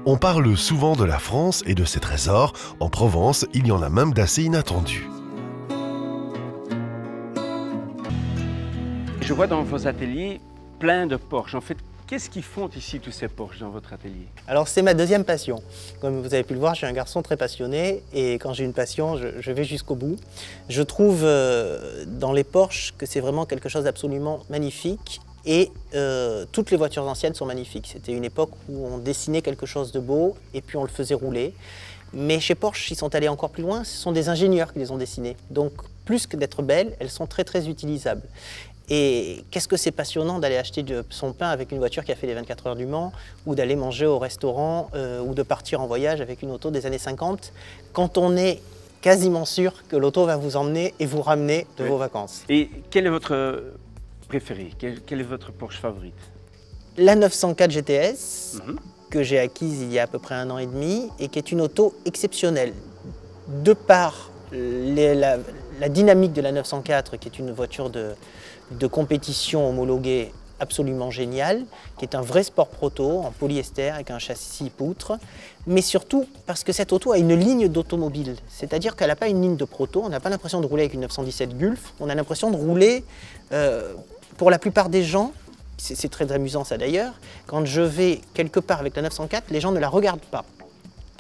On parle souvent de la France et de ses trésors. En Provence, il y en a même d'assez inattendus. Je vois dans vos ateliers plein de Porsche. En fait, qu'est-ce qu'ils font ici tous ces Porsche dans votre atelier? Alors c'est ma deuxième passion. Comme vous avez pu le voir, je suis un garçon très passionné et quand j'ai une passion, je vais jusqu'au bout. Je trouve dans les Porsche que c'est vraiment quelque chose d'absolument magnifique et toutes les voitures anciennes sont magnifiques. C'était une époque où on dessinait quelque chose de beau et puis on le faisait rouler. Mais chez Porsche, ils sont allés encore plus loin, ce sont des ingénieurs qui les ont dessinées. Donc plus que d'être belles, elles sont très très utilisables. Et qu'est-ce que c'est passionnant d'aller acheter son pain avec une voiture qui a fait les 24 heures du Mans, ou d'aller manger au restaurant, ou de partir en voyage avec une auto des années 50, quand on est quasiment sûr que l'auto va vous emmener et vous ramener de vos vacances. Et quel est votre préféré? Quelle est votre Porsche favorite? La 904 GTS, que j'ai acquise il y a à peu près 1 an et demi, et qui est une auto exceptionnelle. De par la dynamique de la 904, qui est une voiture de compétition homologuée absolument géniale, qui est un vrai sport proto en polyester avec un châssis poutre, mais surtout parce que cette auto a une ligne d'automobile, c'est-à-dire qu'elle n'a pas une ligne de proto, on n'a pas l'impression de rouler avec une 917 Gulf, on a l'impression de rouler, pour la plupart des gens, c'est très amusant ça d'ailleurs, quand je vais quelque part avec la 904, les gens ne la regardent pas.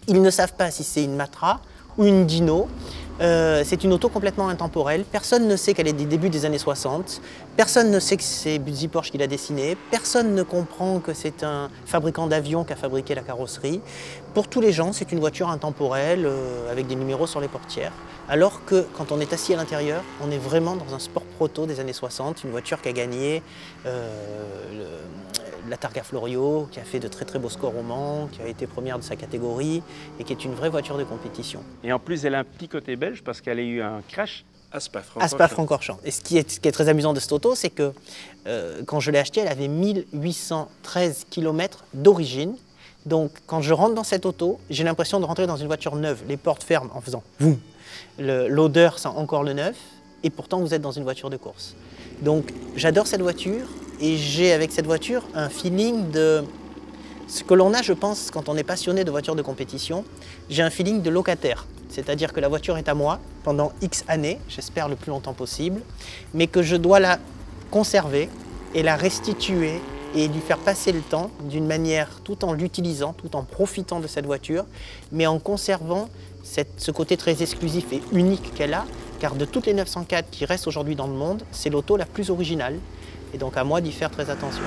Ils ne savent pas si c'est une Matra ou une Dino. C'est une auto complètement intemporelle. Personne ne sait qu'elle est des débuts des années 60. Personne ne sait que c'est Buzzy Porsche qui l'a dessinée. Personne ne comprend que c'est un fabricant d'avions qui a fabriqué la carrosserie. Pour tous les gens, c'est une voiture intemporelle avec des numéros sur les portières. Alors que quand on est assis à l'intérieur, on est vraiment dans un sport proto des années 60, une voiture qui a gagné la Targa Florio, qui a fait de très très beaux scores au Mans, qui a été première de sa catégorie et qui est une vraie voiture de compétition. Et en plus, elle a un petit côté belge parce qu'elle a eu un crash à Spa-Francorchamps. À Spa-Francorchamps. Et ce qui est très amusant de cette auto, c'est que quand je l'ai achetée, elle avait 1813 km d'origine. Donc quand je rentre dans cette auto, j'ai l'impression de rentrer dans une voiture neuve. Les portes ferment en faisant voum. L'odeur sent encore le neuf et pourtant vous êtes dans une voiture de course. Donc j'adore cette voiture et j'ai avec cette voiture un feeling de ce que l'on a, je pense, quand on est passionné de voitures de compétition. J'ai un feeling de locataire, c'est-à-dire que la voiture est à moi pendant X années, j'espère le plus longtemps possible, mais que je dois la conserver et la restituer et lui faire passer le temps d'une manière tout en l'utilisant, tout en profitant de cette voiture, mais en conservant ce côté très exclusif et unique qu'elle a, car de toutes les 904 qui restent aujourd'hui dans le monde, c'est l'auto la plus originale, et donc à moi d'y faire très attention.